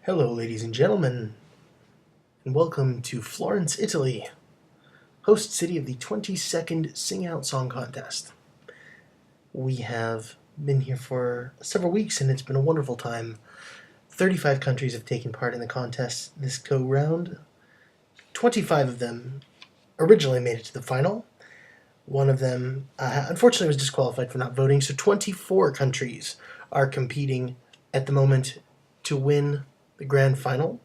Hello, ladies and gentlemen, and welcome to Florence, Italy, host city of the 22nd Sing Out Song Contest. We have been here for several weeks, and it's been a wonderful time. 35 countries have taken part in the contest this go-round. 25 of them originally made it to the final. One of them, unfortunately, was disqualified for not voting, so 24 countries are competing at the moment to win the grand final.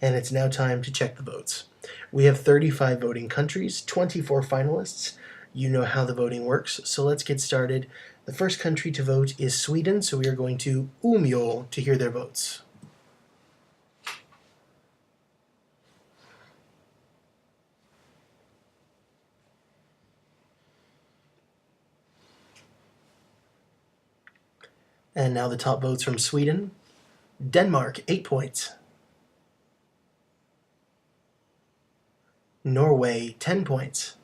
And it's now time to check the votes. We have 35 voting countries, 24 finalists. You know how the voting works, so let's get started. The first country to vote is Sweden, so we are going to Umeå to hear their votes. And now the top votes from Sweden. Denmark, 8 points. Norway, 10 points.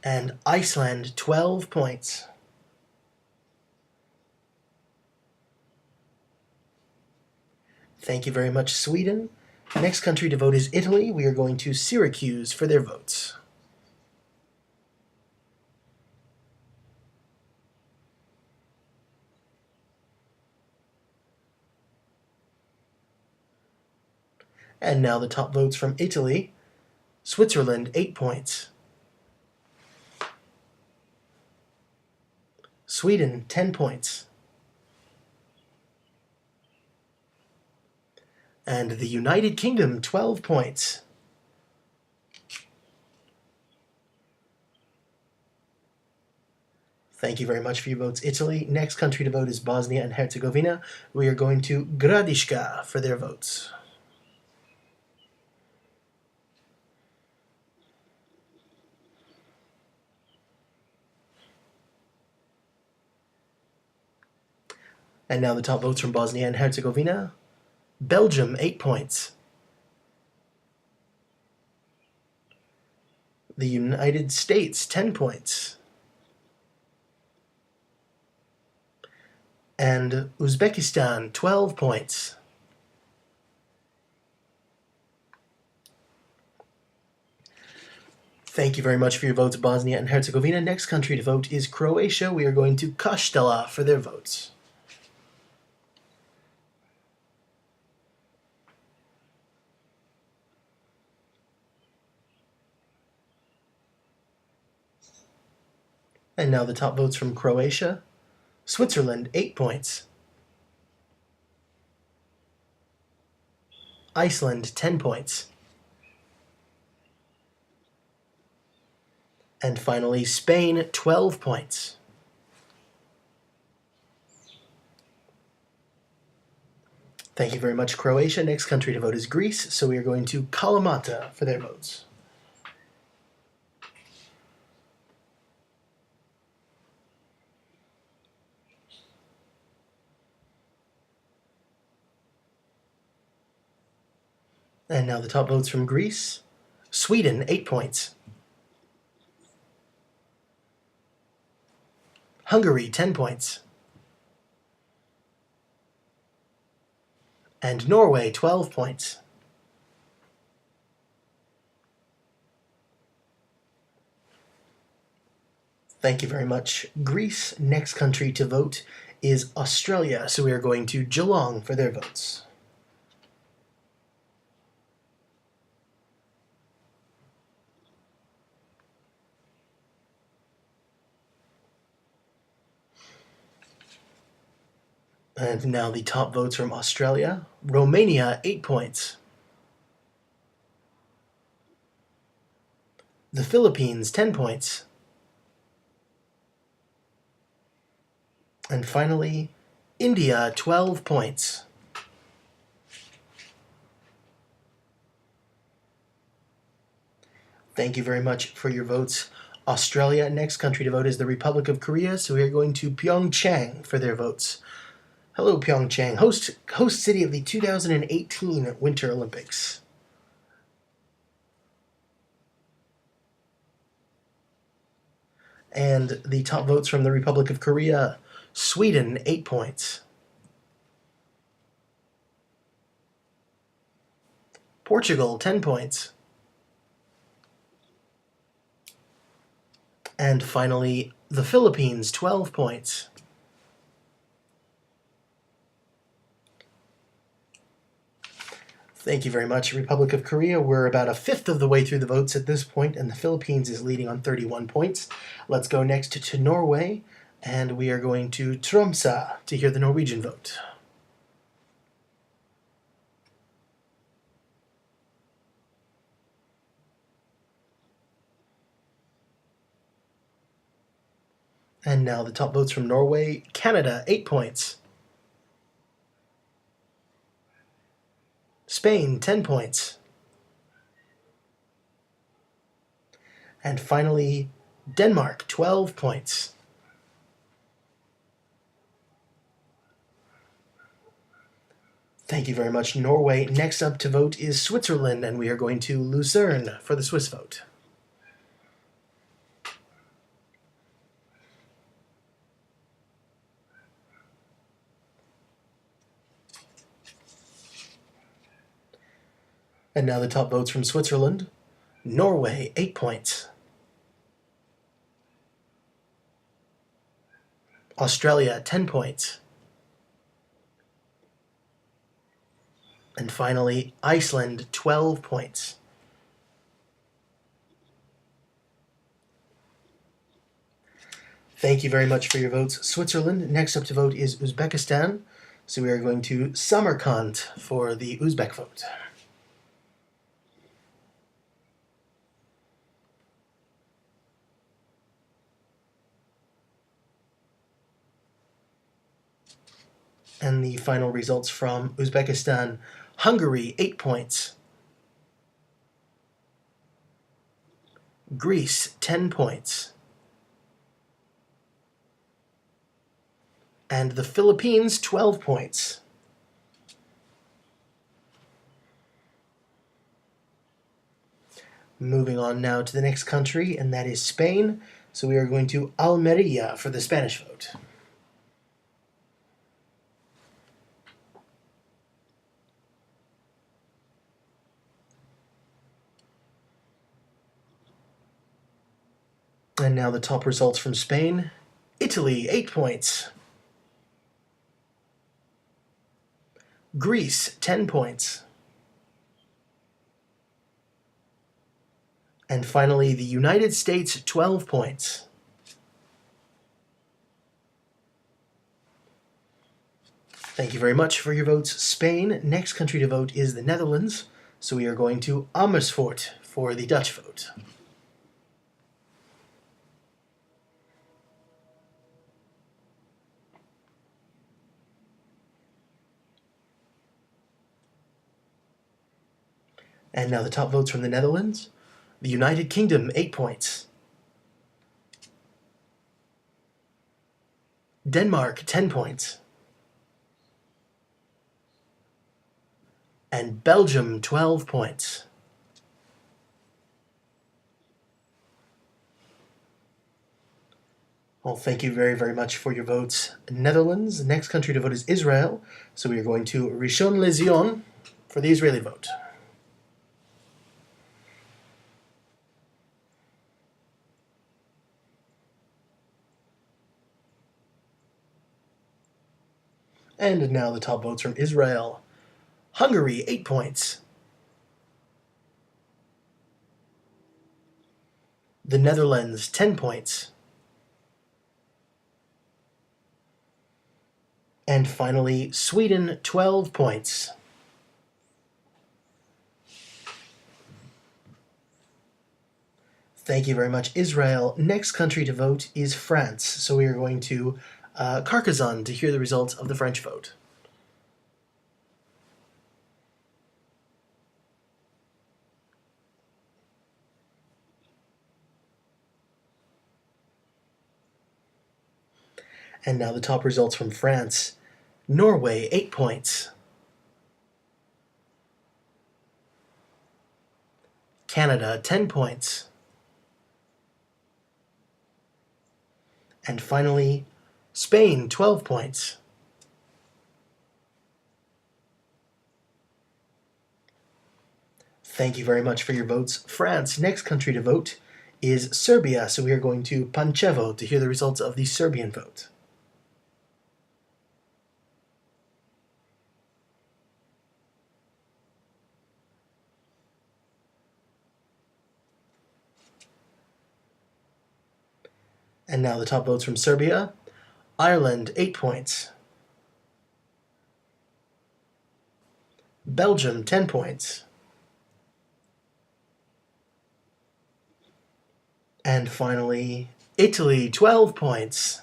And Iceland, 12 points. Thank you very much, Sweden. Next country to vote is Italy. We are going to Syracuse for their votes. And now the top votes from Italy. Switzerland, 8 points. Sweden, 10 points. And the United Kingdom, 12 points. Thank you very much for your votes, Italy. Next country to vote is Bosnia and Herzegovina. We are going to Gradiška for their votes. And now the top votes from Bosnia and Herzegovina. Belgium, 8 points. The United States, 10 points. And Uzbekistan, 12 points. Thank you very much for your votes, Bosnia and Herzegovina. Next country to vote is Croatia. We are going to Kaštela for their votes. And now the top votes from Croatia. Switzerland, 8 points. Iceland, 10 points. And finally, Spain, 12 points. Thank you very much, Croatia. Next country to vote is Greece, so we are going to Kalamata for their votes. And now the top votes from Greece. Sweden, 8 points. Hungary, 10 points. And Norway, 12 points. Thank you very much, Greece. Next country to vote is Australia, so we are going to Geelong for their votes. And now the top votes from Australia. Romania, 8 points. The Philippines, 10 points. And finally, India, 12 points. Thank you very much for your votes, Australia. Next country to vote is the Republic of Korea, so we are going to Pyeongchang for their votes. Hello, Pyeongchang, host city of the 2018 Winter Olympics. And the top votes from the Republic of Korea: Sweden, 8 points. Portugal, 10 points. And finally, the Philippines, 12 points. Thank you very much, Republic of Korea. We're about a fifth of the way through the votes at this point, and the Philippines is leading on 31 points. Let's go next to Norway, and we are going to Tromsø to hear the Norwegian vote. And now the top votes from Norway. Canada, 8 points. Spain, 10 points. And finally, Denmark, 12 points. Thank you very much, Norway. Next up to vote is Switzerland, and we are going to Lucerne for the Swiss vote. And now the top votes from Switzerland. Norway, 8 points. Australia, 10 points. And finally, Iceland, 12 points. Thank you very much for your votes, Switzerland. Next up to vote is Uzbekistan. So we are going to Samarkand for the Uzbek vote. And the final results from Uzbekistan. Hungary, 8 points. Greece, 10 points. And the Philippines, 12 points. Moving on now to the next country, and that is Spain. So we are going to Almeria for the Spanish vote. And now the top results from Spain. Italy, 8 points. Greece, 10 points. And finally, the United States, 12 points. Thank you very much for your votes, Spain. Next country to vote is the Netherlands. So we are going to Amersfoort for the Dutch vote. And now the top votes from the Netherlands. The United Kingdom, 8 points. Denmark, 10 points. And Belgium, 12 points. Well, thank you very, very much for your votes, Netherlands. The next country to vote is Israel. So we are going to Rishon LeZion for the Israeli vote. And now the top votes from Israel. Hungary, 8 points. The Netherlands, 10 points. And finally, Sweden, 12 points. Thank you very much, Israel. Next country to vote is France. So we are going to Carcassonne to hear the results of the French vote. And now the top results from France. Norway, 8 points. Canada, 10 points. And finally, Spain, 12 points. Thank you very much for your votes, France. Next country to vote is Serbia, so we are going to Pančevo to hear the results of the Serbian vote. And now the top votes from Serbia. Ireland, 8 points. Belgium, 10 points. And finally, Italy, 12 points.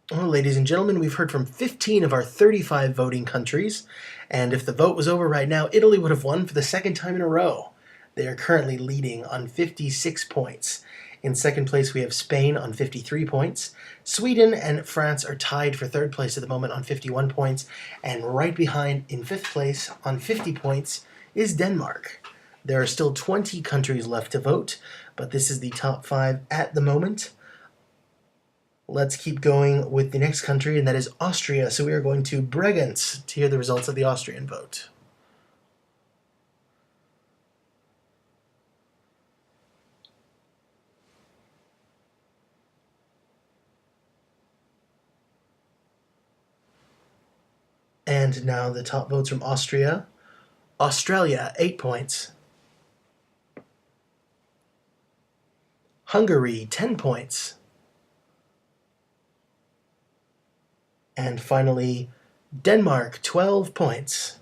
Well, ladies and gentlemen, we've heard from 15 of our 35 voting countries, and if the vote was over right now, Italy would have won for the second time in a row. They are currently leading on 56 points. In second place, we have Spain on 53 points. Sweden and France are tied for third place at the moment on 51 points, and right behind in fifth place on 50 points is Denmark. There are still 20 countries left to vote, but this is the top 5 at the moment. Let's keep going with the next country, and that is Austria. So we are going to Bregenz to hear the results of the Austrian vote. And now the top votes from Austria. Australia, 8 points. Hungary, 10 points. And finally, Denmark, 12 points.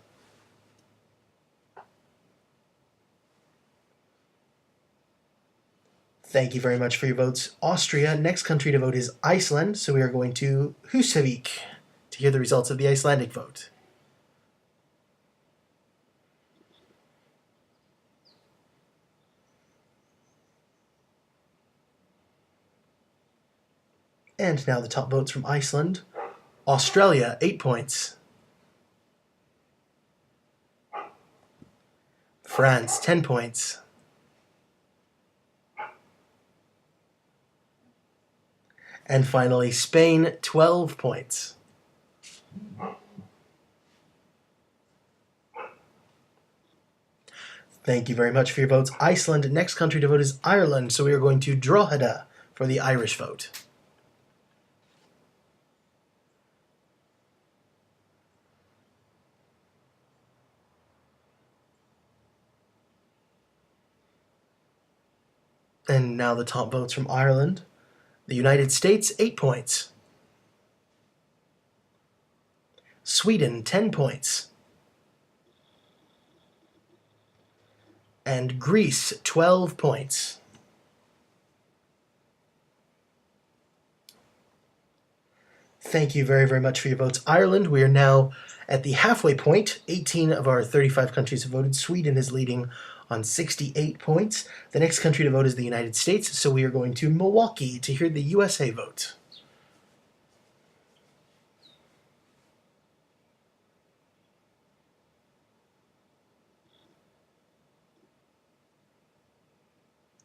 Thank you very much for your votes, Austria. Next country to vote is Iceland, so we are going to Husavik to hear the results of the Icelandic vote. And now the top votes from Iceland. Australia, 8 points. France, 10 points. And finally, Spain, 12 points. Thank you very much for your votes, Iceland. Next country to vote is Ireland, so we are going to Drogheda for the Irish vote. And now the top votes from Ireland. The United States, 8 points. Sweden, 10 points. And Greece, 12 points. Thank you very, very much for your votes, Ireland. We are now at the halfway point. 18 of our 35 countries have voted. Sweden is leading on 68 points. The next country to vote is the United States, so we are going to Milwaukee to hear the USA vote.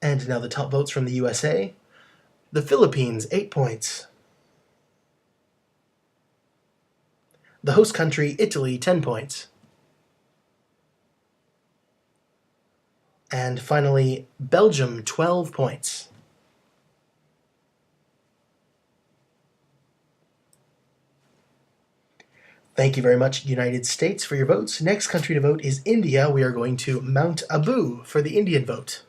And now the top votes from the USA. The Philippines, 8 points. The host country, Italy, 10 points. And finally, Belgium, 12 points. Thank you very much, United States, for your votes. Next country to vote is India. We are going to Mount Abu for the Indian vote.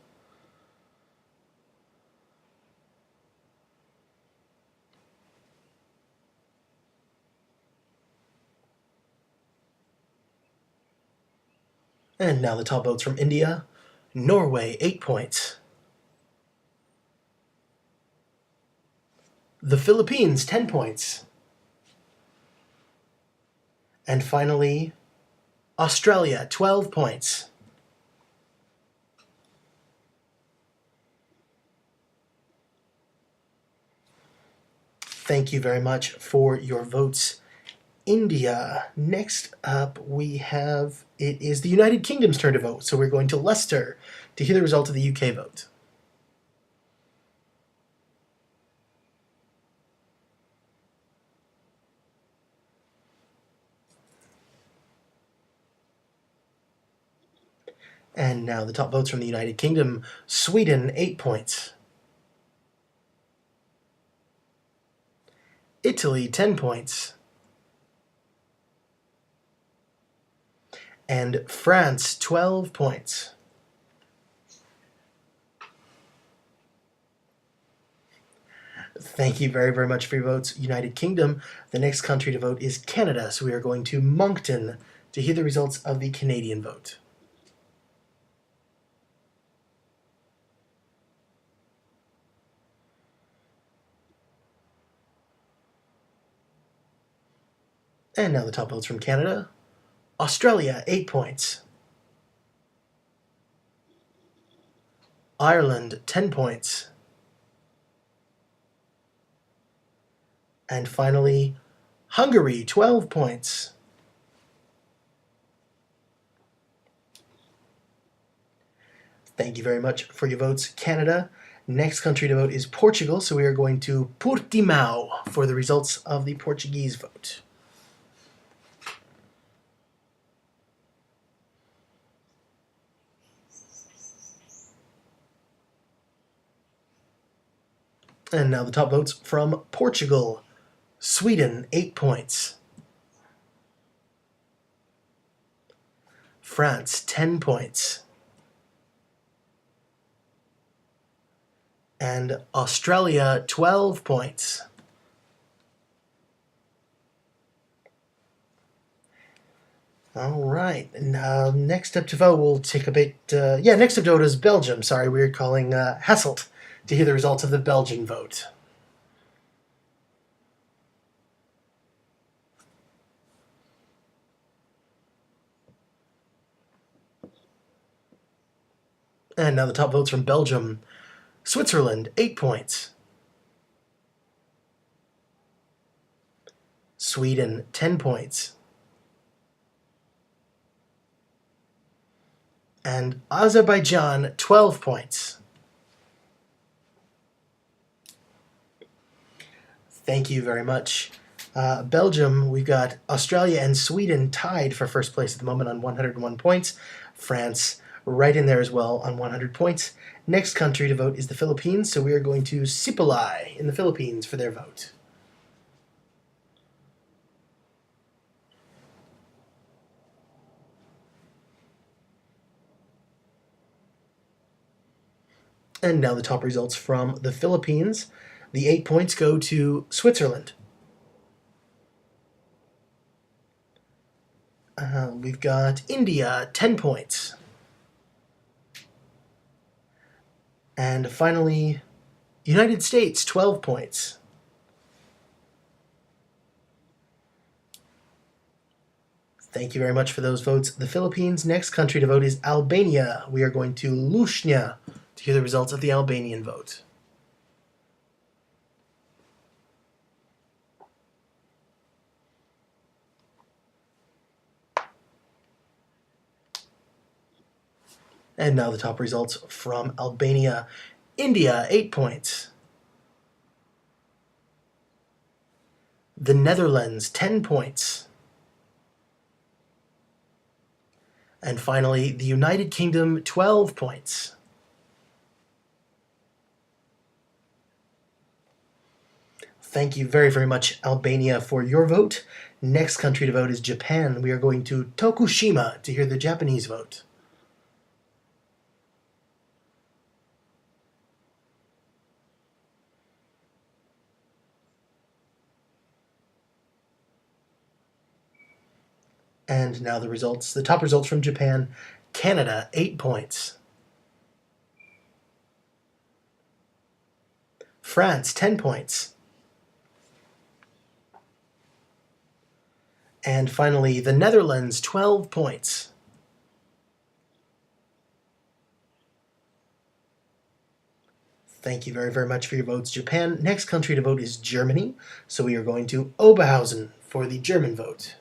And now the top votes from India. Norway, 8 points. The Philippines, 10 points. And finally, Australia, 12 points. Thank you very much for your votes, India. Next up, it is the United Kingdom's turn to vote. So we're going to Leicester to hear the result of the UK vote. And now the top votes from the United Kingdom. Sweden, 8 points. Italy, 10 points. And France, 12 points. Thank you very, very much for your votes, United Kingdom. The next country to vote is Canada, so we are going to Moncton to hear the results of the Canadian vote. And now the top votes from Canada. Australia, 8 points. Ireland, 10 points. And finally, Hungary, 12 points. Thank you very much for your votes, Canada. Next country to vote is Portugal, so we are going to Portimao for the results of the Portuguese vote. And now the top votes from Portugal. Sweden, 8 points. France, 10 points. And Australia, 12 points. All right. Now, next up to vote, we'll take a bit. Next up to vote is Belgium. Sorry, we were calling Hasselt to hear the results of the Belgian vote. And now the top votes from Belgium. Switzerland, 8 points. Sweden, 10 points. And Azerbaijan, 12 points. Thank you very much. Belgium, we've got Australia and Sweden tied for first place at the moment on 101 points. France right in there as well on 100 points. Next country to vote is the Philippines, so we are going to Sipalay in the Philippines for their vote. And now the top results from the Philippines. The 8 points go to Switzerland. We've got India, 10 points. And finally, United States, 12 points. Thank you very much for those votes. The Philippines. Next country to vote is Albania. We are going to Lushnia to hear the results of the Albanian vote. And now the top results from Albania. India, 8 points. The Netherlands, 10 points. And finally, the United Kingdom, 12 points. Thank you very, very much, Albania, for your vote. Next country to vote is Japan. We are going to Tokushima to hear the Japanese vote. And now the results. The top results from Japan. Canada, 8 points. France, 10 points. And finally, the Netherlands, 12 points. Thank you very, very much for your votes, Japan. Next country to vote is Germany. So we are going to Oberhausen for the German vote.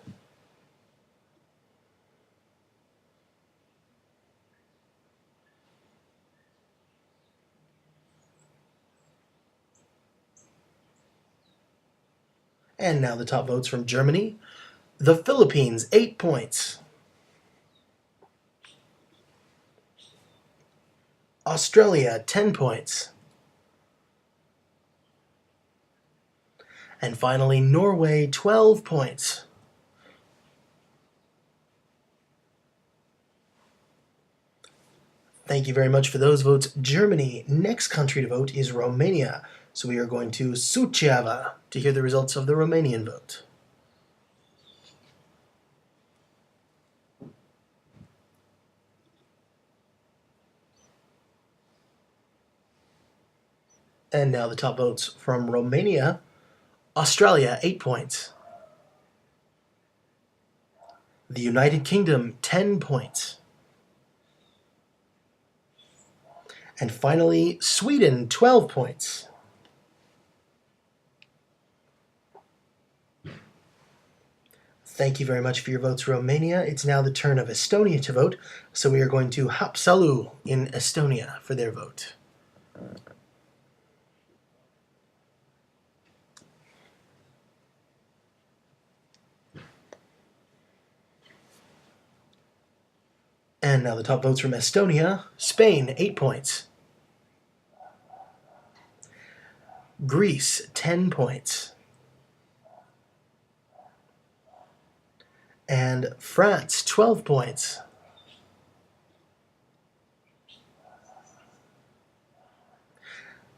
And now the top votes from Germany. The Philippines, 8 points. Australia, 10 points. And finally, Norway, 12 points. Thank you very much for those votes, Germany. Next country to vote is Romania. So we are going to Suceava to hear the results of the Romanian vote. And now the top votes from Romania. Australia, 8 points. The United Kingdom, 10 points. And finally, Sweden, 12 points. Thank you very much for your votes, Romania. It's now the turn of Estonia to vote, so we are going to Haapsalu in Estonia for their vote. And now the top votes from Estonia. Spain, 8 points. Greece, 10 points. And France, 12 points.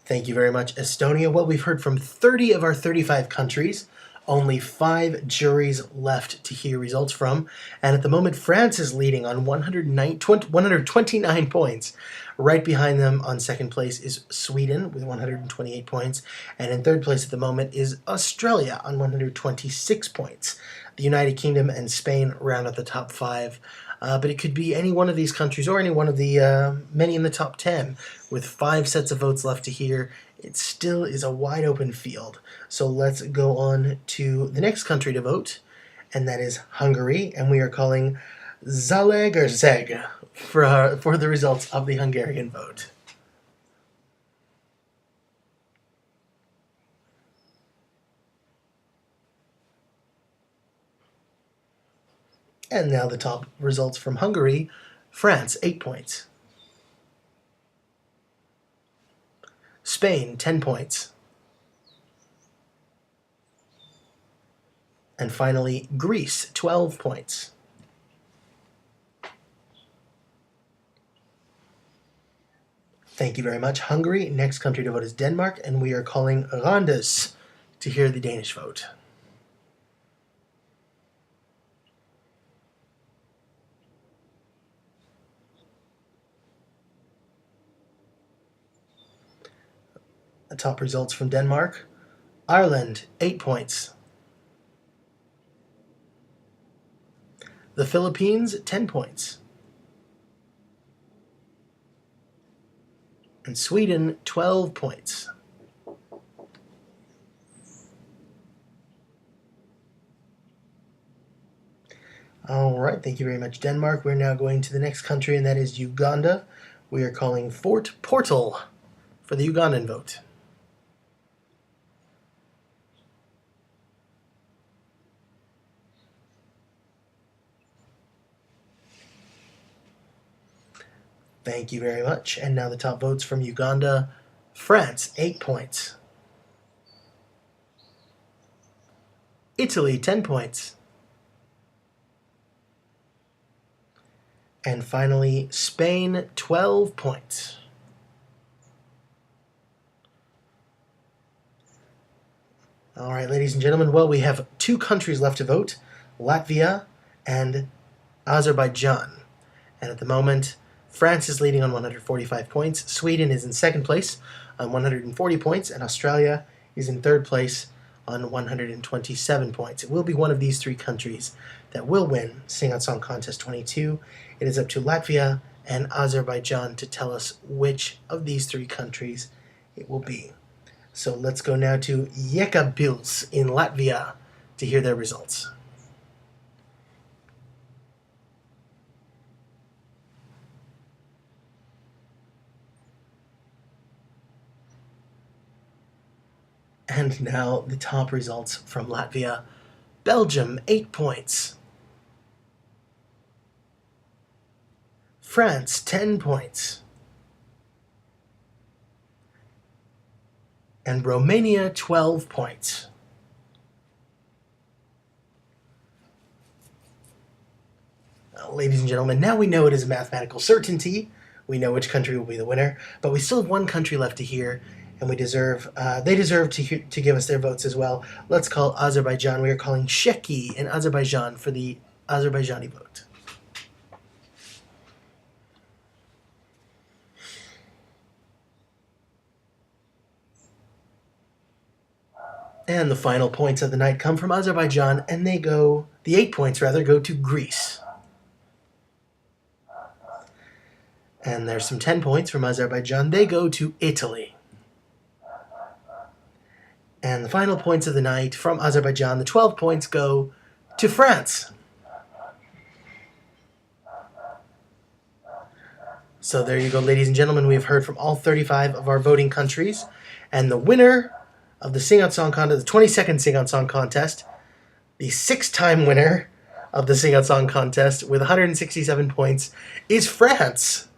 Thank you very much, Estonia. Well, we've heard from 30 of our 35 countries. Only 5 juries left to hear results from. And at the moment, France is leading on 129 points. Right behind them on second place is Sweden with 128 points. And in third place at the moment is Australia on 126 points. The United Kingdom and Spain round out the top 5. But it could be any one of these countries or any one of the many in the top 10. With 5 sets of votes left to hear, it still is a wide open field. So let's go on to the next country to vote, and that is Hungary, and we are calling Zalaegerszeg for the results of the Hungarian vote. And now the top results from Hungary. France, 8 points. Spain, 10 points. And finally, Greece, 12 points. Thank you very much, Hungary. Next country to vote is Denmark, and we are calling Randers to hear the Danish vote. The top results from Denmark. Ireland, 8 points. The Philippines, 10 points. And Sweden, 12 points. All right, thank you very much, Denmark. We're now going to the next country, and that is Uganda. We are calling Fort Portal for the Ugandan vote. Thank you very much. And now the top votes from Uganda. France, 8 points. Italy, 10 points. And finally, Spain, 12 points. All right, ladies and gentlemen, well, we have 2 countries left to vote, Latvia and Azerbaijan. And at the moment, France is leading on 145 points, Sweden is in second place on 140 points, and Australia is in third place on 127 points. It will be one of these 3 countries that will win Sing Out Song Contest 22. It is up to Latvia and Azerbaijan to tell us which of these 3 countries it will be. So let's go now to Jēkabpils in Latvia to hear their results. And now the top results from Latvia. Belgium, 8 points. France, 10 points. and Romania 12 points. Ladies and gentlemen, now we know it is a mathematical certainty. We know which country will be the winner, but we still have one country left to hear, and they deserve to give us their votes as well. Let's call Azerbaijan. We are calling Sheki and Azerbaijan for the Azerbaijani vote. And the final points of the night come from Azerbaijan, and the 8 points rather, go to Greece. And there's some 10 points from Azerbaijan. They go to Italy. And the final points of the night from Azerbaijan, the 12 points go to France. So there you go, ladies and gentlemen. We have heard from all 35 of our voting countries. And the winner of the Sing Out Song Contest, the 22nd Sing Out Song Contest, the 6-time winner of the Sing Out Song Contest with 167 points, is France.